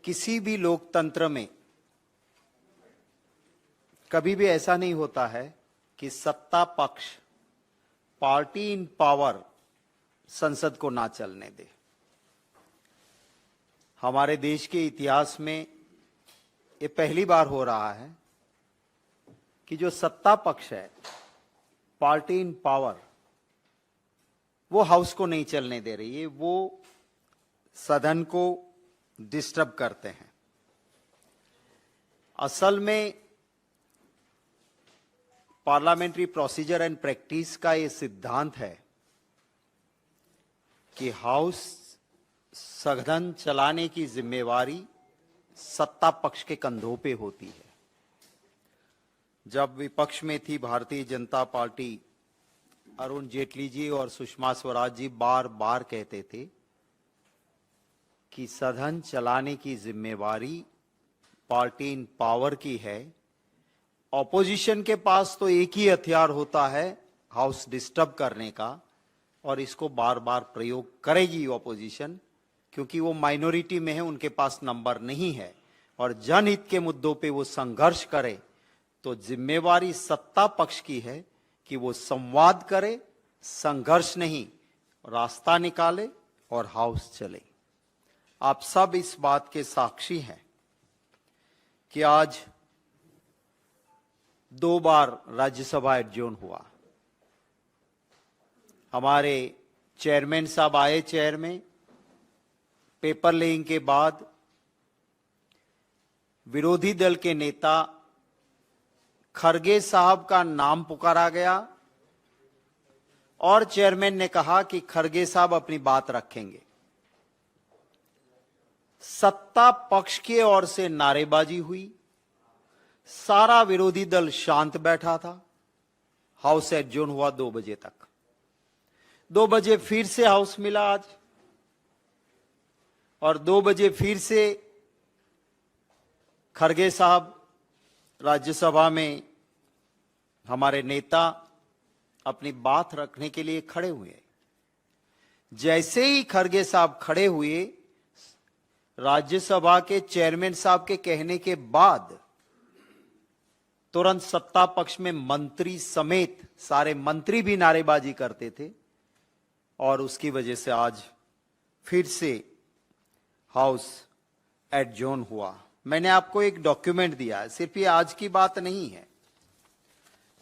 किसी भी लोकतंत्र में कभी भी ऐसा नहीं होता है कि सत्ता पक्ष पार्टी इन पावर संसद को ना चलने दे। हमारे देश के इतिहास में ये पहली बार हो रहा है कि जो सत्ता पक्ष है, पार्टी इन पावर, वो हाउस को नहीं चलने दे रही है, वो सदन को डिस्टर्ब करते हैं। असल में पार्लियामेंट्री प्रोसीजर एंड प्रैक्टिस का ये सिद्धांत है कि हाउस सदन चलाने की जिम्मेवारी सत्ता पक्ष के कंधों पे होती है। जब विपक्ष में थी भारतीय जनता पार्टी, अरुण जेटली जी और सुषमा स्वराज जी बार बार कहते थे कि सदन चलाने की जिम्मेवारी पार्टी इन पावर की है। ऑपोजिशन के पास तो एक ही हथियार होता है हाउस डिस्टर्ब करने का, और इसको बार बार प्रयोग करेगी ऑपोजिशन, क्योंकि वो माइनॉरिटी में है, उनके पास नंबर नहीं है और जनहित के मुद्दों पे वो संघर्ष करे। तो जिम्मेवारी सत्ता पक्ष की है कि वो संवाद करे, संघर्ष नहीं, रास्ता निकाले और हाउस चले। आप सब इस बात के साक्षी हैं कि आज 2 बार राज्यसभा एडजोर्न हुआ। हमारे चेयरमैन साहब आए चेयर में, पेपर लेइंग के बाद विरोधी दल के नेता खरगे साहब का नाम पुकारा गया और चेयरमैन ने कहा कि खरगे साहब अपनी बात रखेंगे। सत्ता पक्ष की ओर से नारेबाजी हुई, सारा विरोधी दल शांत बैठा था। हाउस एडजोर्न हुआ 2 बजे तक। 2 बजे फिर से हाउस मिला आज, और 2 बजे फिर से खरगे साहब राज्यसभा में, हमारे नेता, अपनी बात रखने के लिए खड़े हुए। जैसे ही खरगे साहब खड़े हुए, राज्यसभा के चेयरमैन साहब के कहने के बाद तुरंत सत्ता पक्ष में मंत्री समेत सारे मंत्री भी नारेबाजी करते थे, और उसकी वजह से आज फिर से हाउस एडजोर्न हुआ। मैंने आपको एक डॉक्यूमेंट दिया है, सिर्फ ये आज की बात नहीं है।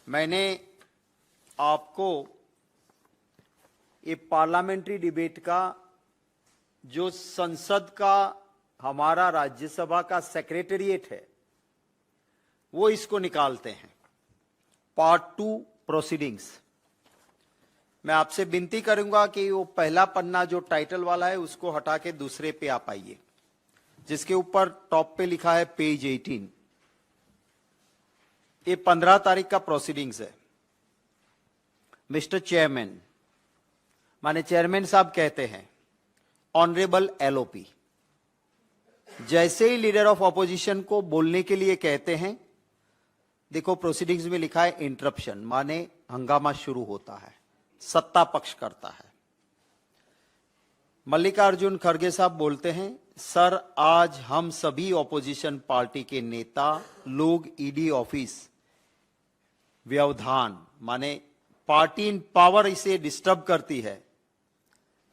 मैंने आपको ये पार्लियामेंट्री डिबेट का जो संसद का, हमारा राज्यसभा का सेक्रेटेरिएट है, वो इसको निकालते हैं, पार्ट 2 प्रोसीडिंग्स। मैं आपसे विनती करूंगा कि वो पहला पन्ना जो टाइटल वाला है उसको हटा के दूसरे पे आप आइए, जिसके ऊपर टॉप पे लिखा है पेज 18। ये 15 तारीख का प्रोसीडिंग्स है। मिस्टर चेयरमैन, माने चेयरमैन साहब कहते हैं, ऑनरेबल एलओपी। जैसे ही लीडर ऑफ ऑपोजिशन को बोलने के लिए कहते हैं, देखो प्रोसीडिंग्स में लिखा है इंटरप्शन, माने हंगामा शुरू होता है, सत्ता पक्ष करता है। मल्लिकार्जुन खड़गे साहब बोलते हैं, सर आज हम सभी ऑपोजिशन पार्टी के नेता लोग ईडी ऑफिस व्यवधान, माने पार्टी इन पावर, इसे डिस्टर्ब करती है।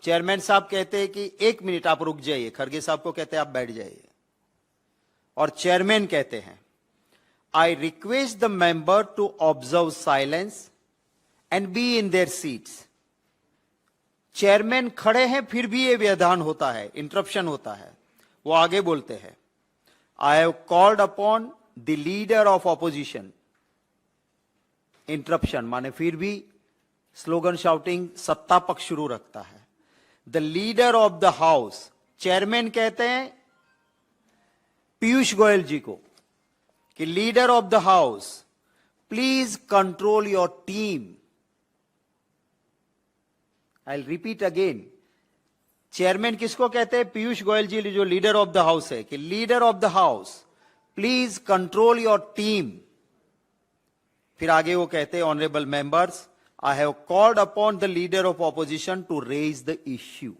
चेयरमैन साहब कहते हैं कि 1 मिनट आप रुक जाइए, खड़गे साहब को कहते हैं आप बैठ जाइए, और चेयरमैन कहते हैं, I request the member to observe silence and be in their seats. Chairman खड़े हैं, फिर भी यह व्यवधान होता है, इंटरप्शन होता है। वो आगे बोलते हैं, आई have called upon the leader of opposition. Interruption माने फिर भी स्लोगन शाउटिंग, सत्ता पक्ष शुरू रखता है। The leader of the house, chairman कहते हैं पीयूष गोयल जी को कि leader of the house please control your team. I repeat again, chairman किसको कहते हैं? पीयूष गोयल जी जो लीडर ऑफ द हाउस है, कि leader of the house please control your team. फिर आगे वो कहते हैं, honourable members, I have called upon the leader of opposition to raise the issue.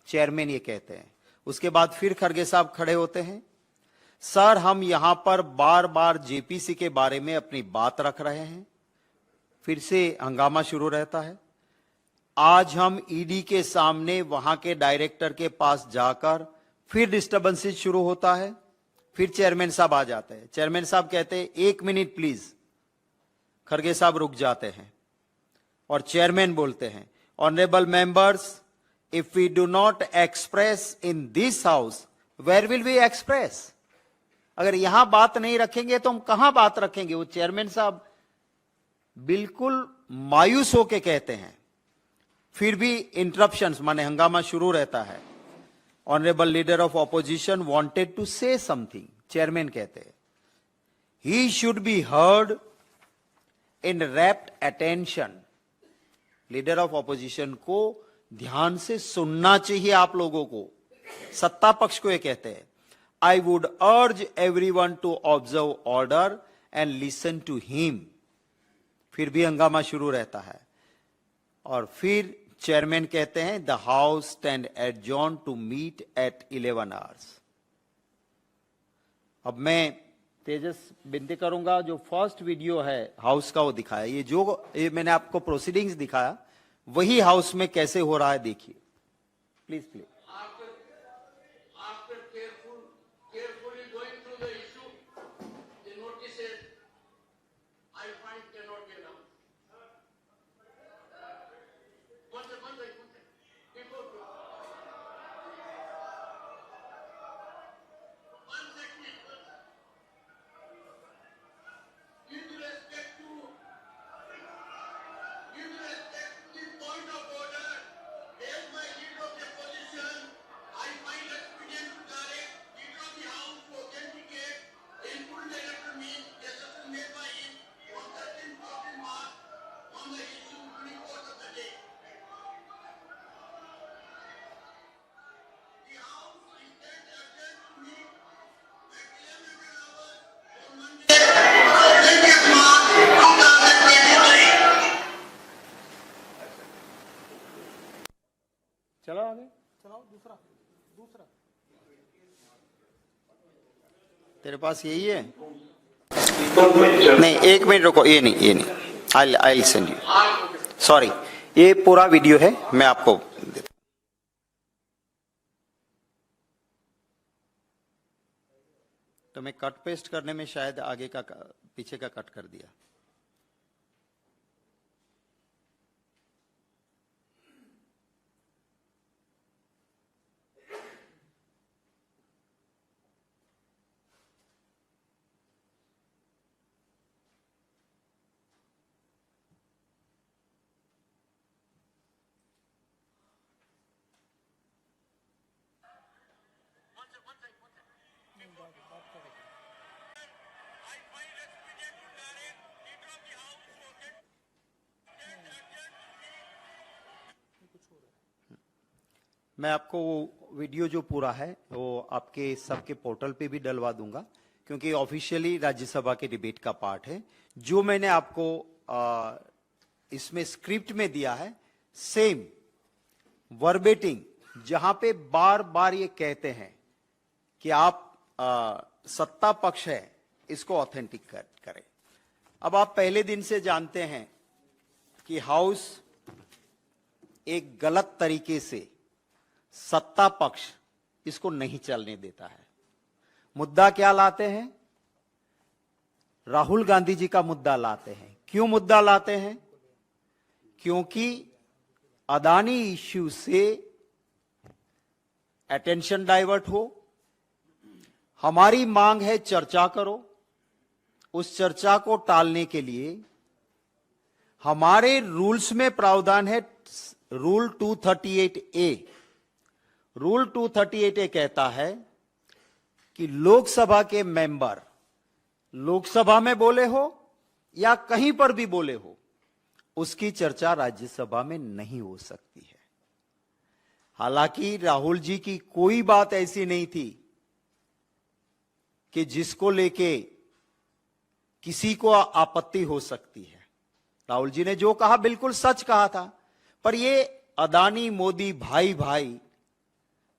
Chairman ये कहते हैं, उसके बाद फिर खड़गे साहब खड़े होते हैं। सर, हम यहां पर बार बार जेपीसी के बारे में अपनी बात रख रहे हैं। फिर से हंगामा शुरू रहता है। आज हम ईडी के सामने वहां के डायरेक्टर के पास जाकर फिर डिस्टर्बेंसेस शुरू होता है। फिर चेयरमैन साहब आ जाते हैं। चेयरमैन साहब कहते हैं 1 मिनट प्लीज। खड़गे साहब रुक जाते हैं और चेयरमैन बोलते हैं, honourable members, if we do not express in this house, where will we express? अगर यहां बात नहीं रखेंगे तो हम कहां बात रखेंगे? वो चेयरमैन साहब बिल्कुल मायूस होके कहते हैं। फिर भी इंटरप्शंस माने हंगामा शुरू रहता है। Honourable leader of opposition wanted to say something. Chairman कहते हैं, he should be heard in rapt attention. Leader of opposition को ध्यान से सुनना चाहिए आप लोगों को। सत्ता पक्ष को ये कहते हैं, I would urge everyone to observe order and listen to him. फिर भी हंगामा शुरू रहता है और फिर चेयरमैन कहते हैं, the house stand adjourned to meet at 11 hours। अब मैं तेजस विनती करूंगा, जो फर्स्ट वीडियो है हाउस का वो दिखाया। ये मैंने आपको प्रोसीडिंग्स दिखाया, वही हाउस में कैसे हो रहा है देखिए। Please please. चलो आगे, चलाओ दूसरा। तेरे पास यही है? नहीं, 1 मिनट रुको। ये नहीं। I send you. सॉरी, ये पूरा वीडियो है, मैं आपको देता। तो मैं कट पेस्ट करने में शायद आगे का पीछे का कट कर दिया। मैं आपको वो वीडियो जो पूरा है वो आपके सबके पोर्टल पे भी डलवा दूंगा, क्योंकि ऑफिशियली राज्यसभा के डिबेट का पार्ट है। जो मैंने आपको इसमें स्क्रिप्ट में दिया है, सेम वर्बेटिंग, जहां पे बार बार ये कहते हैं कि आप सत्ता पक्ष है, इसको ऑथेंटिक करें। अब आप पहले दिन से जानते हैं कि हाउस एक गलत तरीके से सत्ता पक्ष इसको नहीं चलने देता है। मुद्दा क्या लाते हैं? राहुल गांधी जी का मुद्दा लाते हैं। क्यों मुद्दा लाते हैं? क्योंकि अदानी इश्यू से अटेंशन डाइवर्ट हो। हमारी मांग है चर्चा करो। उस चर्चा को टालने के लिए हमारे रूल्स में प्रावधान है, रूल 238A। रूल 238A कहता है कि लोकसभा के मेंबर लोकसभा में बोले हो या कहीं पर भी बोले हो, उसकी चर्चा राज्यसभा में नहीं हो सकती है। हालांकि राहुल जी की कोई बात ऐसी नहीं थी कि जिसको लेके किसी को आपत्ति हो सकती है। राहुल जी ने जो कहा बिल्कुल सच कहा था। पर ये अदानी मोदी भाई भाई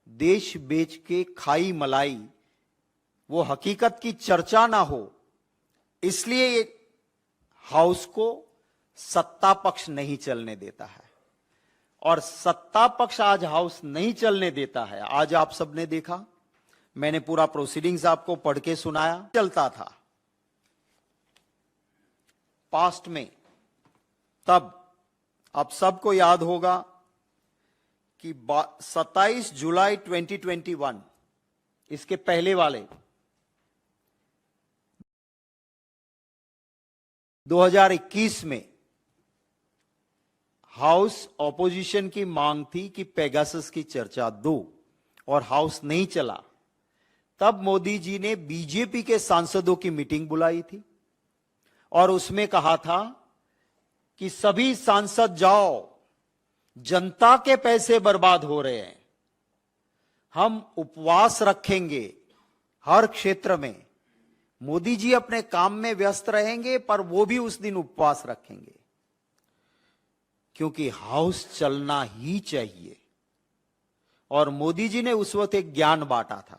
देश बेच के खाई मलाई, वो हकीकत की चर्चा ना हो, इसलिए हाउस को सत्ता पक्ष नहीं चलने देता है। और सत्ता पक्ष आज हाउस नहीं चलने देता है। आज आप सबने देखा, मैंने पूरा प्रोसीडिंग्स आपको पढ़ के सुनाया। चलता था पास्ट में, तब आप सबको याद होगा कि 27 जुलाई 2021, इसके पहले वाले 2021 में हाउस ऑपोजिशन की मांग थी कि पेगासस की चर्चा दो, और हाउस नहीं चला। तब मोदी जी ने बीजेपी के सांसदों की मीटिंग बुलाई थी और उसमें कहा था कि सभी सांसद जाओ, जनता के पैसे बर्बाद हो रहे हैं, हम उपवास रखेंगे हर क्षेत्र में। मोदी जी अपने काम में व्यस्त रहेंगे, पर वो भी उस दिन उपवास रखेंगे, क्योंकि हाउस चलना ही चाहिए। और मोदी जी ने उस वक्त एक ज्ञान बांटा था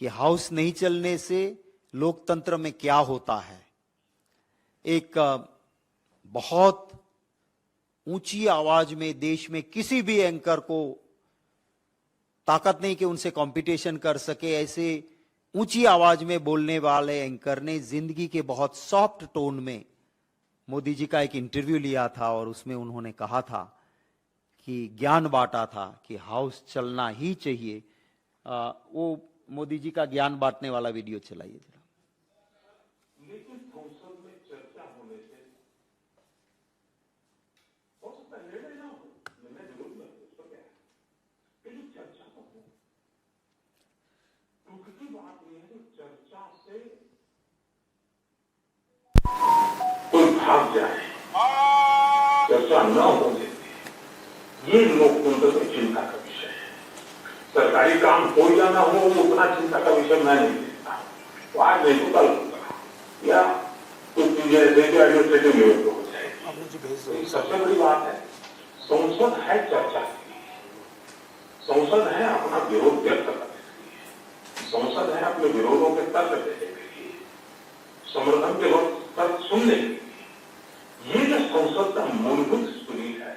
कि हाउस नहीं चलने से लोकतंत्र में क्या होता है। एक बहुत ऊंची आवाज में देश में किसी भी एंकर को ताकत नहीं कि उनसे कंपटीशन कर सके, ऐसे ऊंची आवाज में बोलने वाले एंकर ने जिंदगी के बहुत सॉफ्ट टोन में मोदी जी का एक इंटरव्यू लिया था और उसमें उन्होंने कहा था कि ज्ञान बांटा था कि हाउस चलना ही चाहिए। वो मोदी जी का ज्ञान बांटने वाला वीडियो चलाइए जरा। लेकिन संसद में चर्चा होने से हो सकता है निर्णय ना हो, निर्णय जरूर ना हो, उसका क्या है, लेकिन चर्चा तो हो। दुख की बात यह है कि चर्चा से कोई भाग जाए, चर्चा न होने से ये लोकतंत्र में चिंता का विषय है। सरकारी काम हो या ना हो, वो उतना चिंता का विषय मैं नहीं देखता। तो आज नहीं तो कल होगा, या कुछ चीजें एडमिनिस्ट्रेटिव लेवल पर हो जाएगी। सबसे बड़ी बात है, संसद है चर्चा के लिए, संसद है अपना विरोध व्यक्त करने के लिए, संसद है अपने विरोधों के तर्क देने के लिए, समर्थन के वक्त तर्क सुनने के लिए। ये जो संसद का मूलभूत स्पिरिट है,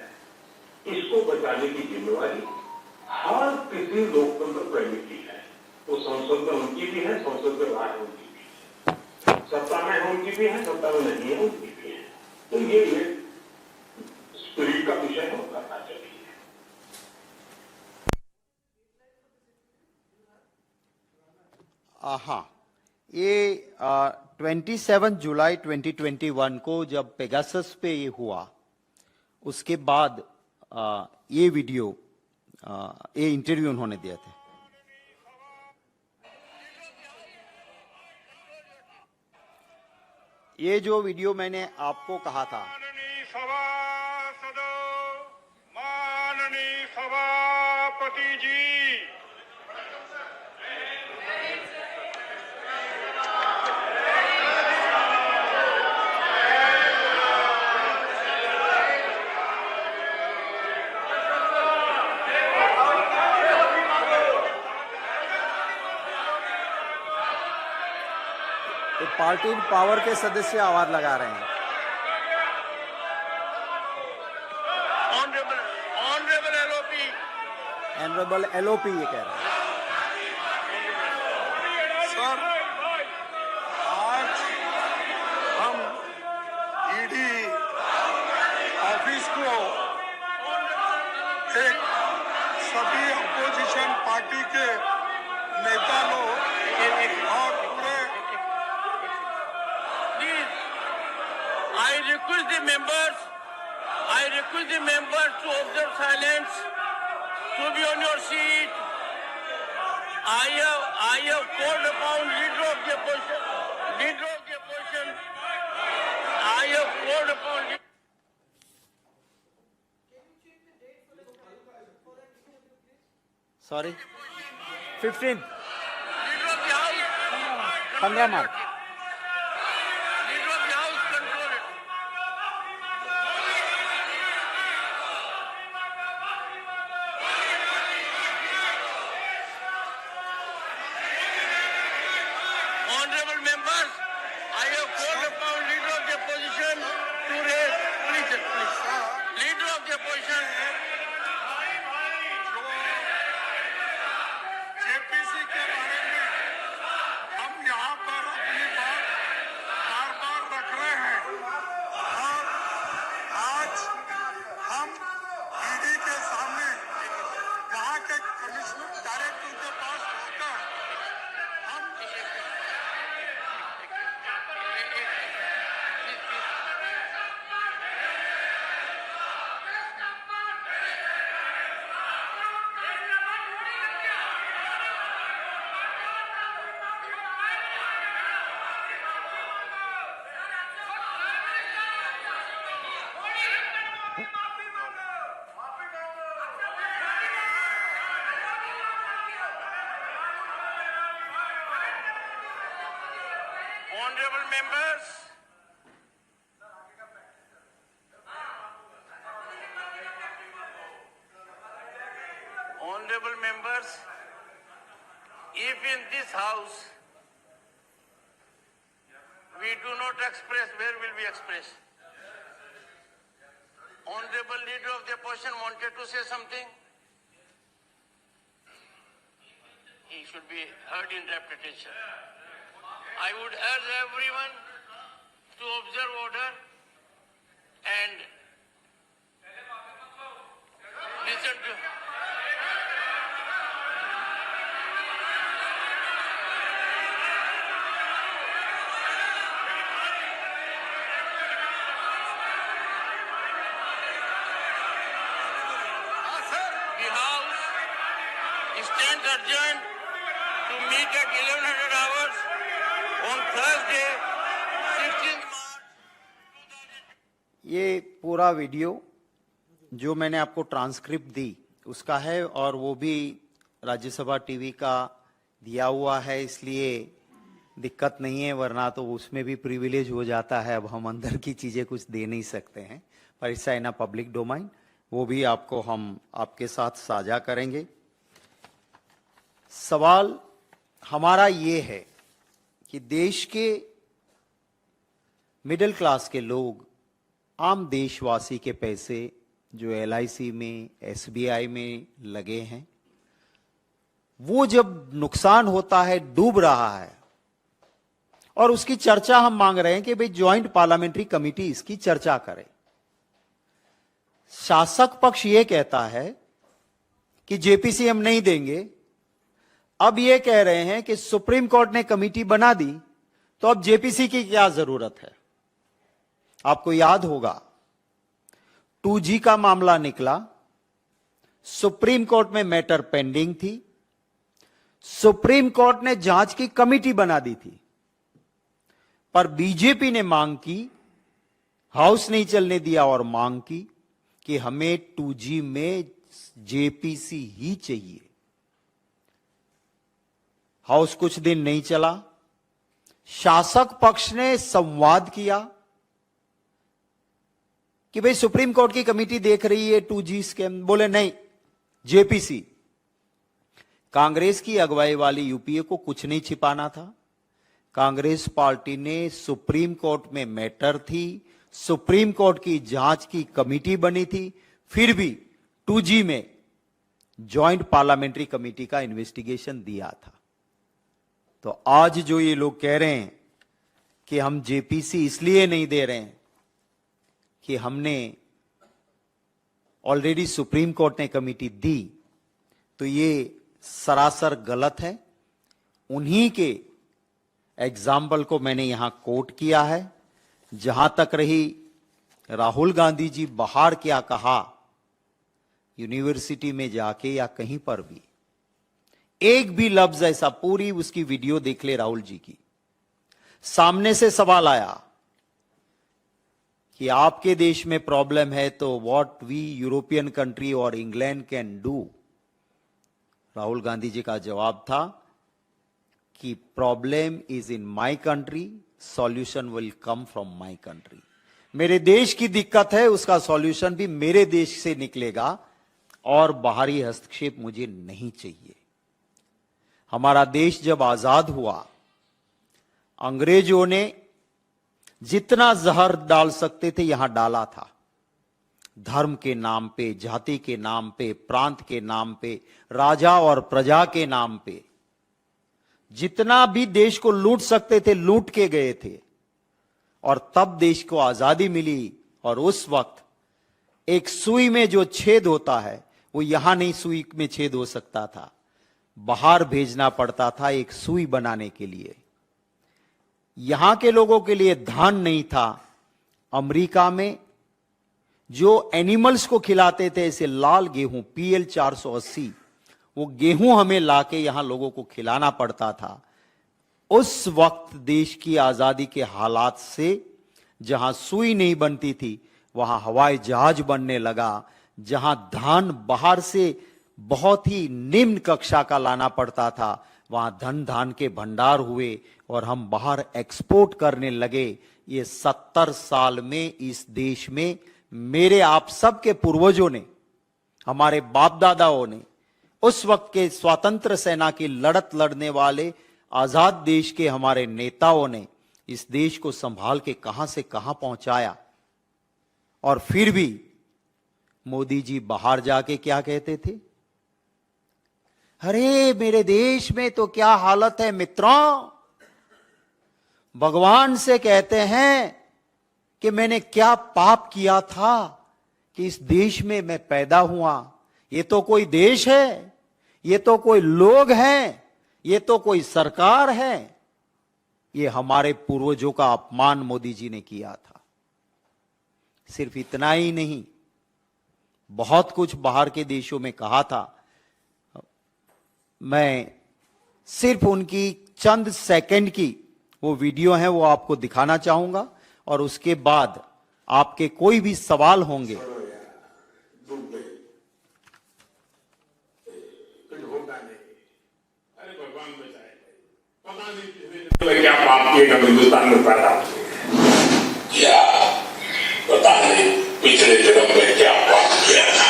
इसको बचाने की जिम्मेवारी हर किसी लोकतंत्र प्रेमी की है। वो संसद में उनकी भी है, संसद के बाहर उनकी भी है, सत्ता में है उनकी भी है, सत्ता में नहीं है उनकी भी है। तो ये स्पिरिट का विषय है, करना चाहिए। हाँ, ये 27 जुलाई 2021 को जब पेगासस पे ये हुआ, उसके बाद ये वीडियो, ये इंटरव्यू उन्होंने दिया था। ये जो वीडियो मैंने आपको कहा था, माननीय सभापति जी, पार्टी पावर के सदस्य आवाज लगा रहे हैं। ऑनरेबल एलओपी ये कह रहे हैं। सर, आज हम ईडी ऑफिस को एक सभी अपोजिशन पार्टी के नेता लोग और पूरे I request the members to observe silence, to be on your seat. I have called upon leader of the opposition. I have called upon. Sorry, 15th, Leader of the House. 15 March. Leader of the House, control it. Honorable members, I have called upon Leader of the Opposition to raise. Please. Leader of the Opposition. JPC के बारे में हम यहाँ पर अपनी बात बार बार रख रहे हैं और आज हम ईडी के सामने वहाँ के कमिश्नर डायरेक्टर के पास होकर हम Honorable members, honorable members, if in this house we do not express, where will we express? Honorable Leader of the Opposition wanted to say something. He should be heard in repetition. I would urge everyone to observe order and listen to. The House stands adjourned to meet at 1100 hours on Thursday, 16th March 2020. ये पूरा video जो मैंने आपको transcript दी उसका है और वो भी राज्यसभा टीवी का दिया हुआ है, इसलिए दिक्कत नहीं है, वरना तो उसमें भी प्रिविलेज हो जाता है। अब हम अंदर की चीजें कुछ दे नहीं सकते हैं, पर इट्स इन पब्लिक डोमाइन, वो भी आपको हम आपके साथ साझा करेंगे। सवाल हमारा ये है कि देश के मिडिल क्लास के लोग, आम देशवासी के पैसे जो LIC में, SBI में लगे हैं, वो जब नुकसान होता है, डूब रहा है, और उसकी चर्चा हम मांग रहे हैं कि भाई ज्वाइंट पार्लियामेंट्री कमेटी इसकी चर्चा करे। शासक पक्ष ये कहता है कि JPC हम नहीं देंगे। अब ये कह रहे हैं कि सुप्रीम कोर्ट ने कमेटी बना दी तो अब JPC की क्या जरूरत है। आपको याद होगा 2G का मामला निकला, सुप्रीम कोर्ट में मैटर पेंडिंग थी, सुप्रीम कोर्ट ने जांच की कमेटी बना दी थी, पर बीजेपी ने मांग की, हाउस नहीं चलने दिया और मांग की कि हमें 2G में JPC ही चाहिए। हाउस कुछ दिन नहीं चला, शासक पक्ष ने संवाद किया कि भाई सुप्रीम कोर्ट की कमेटी देख रही है 2G स्कैम, बोले नहीं JPC। कांग्रेस की अगुवाई वाली यूपीए को कुछ नहीं छिपाना था। कांग्रेस पार्टी ने सुप्रीम कोर्ट में मैटर थी, सुप्रीम कोर्ट की जांच की कमेटी बनी थी, फिर भी 2G में जॉइंट पार्लियामेंट्री कमेटी का इन्वेस्टिगेशन दिया था। तो आज जो ये लोग कह रहे हैं कि हम JPC इसलिए नहीं दे रहे हैं कि हमने ऑलरेडी सुप्रीम कोर्ट ने कमेटी दी, तो ये सरासर गलत है। उन्हीं के एग्जाम्पल को मैंने यहां कोट किया है। जहां तक रही राहुल गांधी जी बाहर क्या कहा, यूनिवर्सिटी में जाके या कहीं पर भी एक भी लफ्ज ऐसा, पूरी उसकी वीडियो देख ले राहुल जी की, सामने से सवाल आया कि आपके देश में प्रॉब्लम है तो व्हाट वी यूरोपियन कंट्री और England can do. Rahul Gandhi ji का जवाब था कि problem is in my country, solution will come from my country. मेरे देश की दिक्कत है, उसका सॉल्यूशन भी मेरे देश से निकलेगा और बाहरी हस्तक्षेप मुझे नहीं चाहिए। हमारा देश जब आजाद हुआ, अंग्रेजों ने जितना जहर डाल सकते थे यहां डाला था। धर्म के नाम पे, जाति के नाम पे, प्रांत के नाम पे, राजा और प्रजा के नाम पे जितना भी देश को लूट सकते थे लूट के गए थे। और तब देश को आजादी मिली। और उस वक्त एक सुई में जो छेद होता है वो यहां नहीं सुई में छेद हो सकता था, बाहर भेजना पड़ता था एक सुई बनाने के लिए। यहां के लोगों के लिए धान नहीं था। अमेरिका में जो एनिमल्स को खिलाते थे ऐसे लाल गेहूं PL 480, वो गेहूं हमें लाके यहां लोगों को खिलाना पड़ता था। उस वक्त देश की आजादी के हालात से जहां सुई नहीं बनती थी वहां हवाई जहाज बनने लगा। जहां धान बाहर से बहुत ही निम्न कक्षा का लाना पड़ता था वहां धन धान के भंडार हुए और हम बाहर एक्सपोर्ट करने लगे। ये 70 साल में इस देश में मेरे आप सब के पूर्वजों ने, हमारे बाप दादाओं ने, उस वक्त के स्वतंत्र सेना की लड़त लड़ने वाले आजाद देश के हमारे नेताओं ने इस देश को संभाल के कहां से कहां पहुंचाया। और फिर भी मोदी जी बाहर जाके क्या कहते थे? अरे मेरे देश में तो क्या हालत है मित्रों। भगवान से कहते हैं कि मैंने क्या पाप किया था कि इस देश में मैं पैदा हुआ। ये तो कोई देश है, ये तो कोई लोग हैं, ये तो कोई सरकार है। ये हमारे पूर्वजों का अपमान मोदी जी ने किया था। सिर्फ इतना ही नहीं, बहुत कुछ बाहर के देशों में कहा था। मैं सिर्फ उनकी चंद सेकंड की वो वीडियो है वो आपको दिखाना चाहूंगा और उसके बाद आपके कोई भी सवाल होंगे। क्या पाप किएगा हिंदुस्तान में पैदा क्या पता नहीं पिछले जन्म में क्या पाप किया था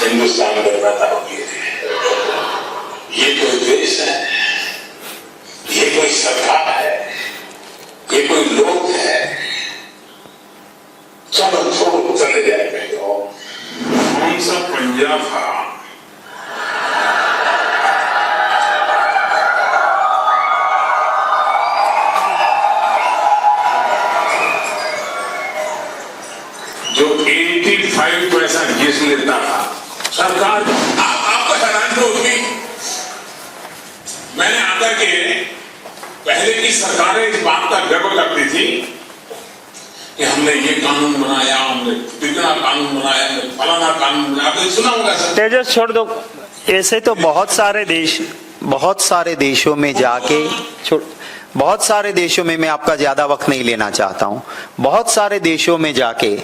हिंदुस्तान में पैदा हो गए थे। ये कोई देश है, ये कोई सरकार है, ये कोई लोग है। चलो छोड़ो, चले जाए। कौन सा पंजाब था जो 85 पैसा घिस लेता था? सरकार आपको हैरानी होगी। मैंने आकर के पहले की सरकारें इस बात का गर्व करती थी कि हमने ये कानून बनाया, हमने कितना कानून बनाया, हमने फलाना कानून बनाया। आपने सुना होगा सर। तेजस छोड़ दो। ऐसे तो बहुत सारे देशों में जाके बहुत सारे देशों में, मैं आपका ज्यादा वक्त नहीं लेना चाहता हूं, बहुत सारे देशों में जाके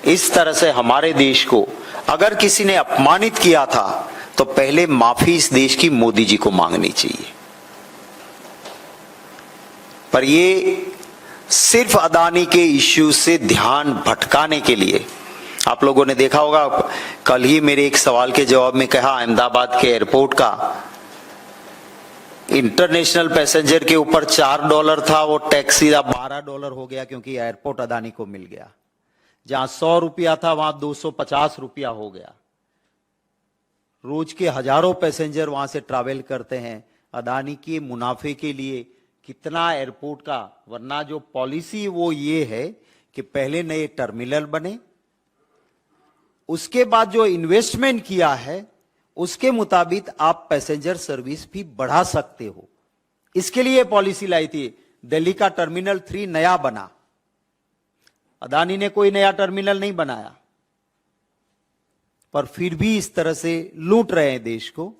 इस तरह से हमारे देश को अगर किसी ने अपमानित किया था तो पहले माफी इस देश की मोदी जी को मांगनी चाहिए। पर ये सिर्फ अदानी के इश्यू से ध्यान भटकाने के लिए, आप लोगों ने देखा होगा कल ही मेरे एक सवाल के जवाब में कहा अहमदाबाद के एयरपोर्ट का इंटरनेशनल पैसेंजर के ऊपर $4 था, वो टैक्स सीधा $12 हो गया क्योंकि एयरपोर्ट अदानी को मिल गया। जहां 100 रुपया था वहां 250 रुपया हो गया। रोज के हजारों पैसेंजर वहां से ट्रैवल करते हैं। अदानी के मुनाफे के लिए कितना एयरपोर्ट का, वरना जो पॉलिसी वो ये है कि पहले नए टर्मिनल बने, उसके बाद जो इन्वेस्टमेंट किया है उसके मुताबिक आप पैसेंजर सर्विस भी बढ़ा सकते हो। इसके लिए पॉलिसी लाई थी। दिल्ली का टर्मिनल 3 नया बना, अदानी ने कोई नया टर्मिनल नहीं बनाया, पर फिर भी इस तरह से लूट रहे हैं देश को।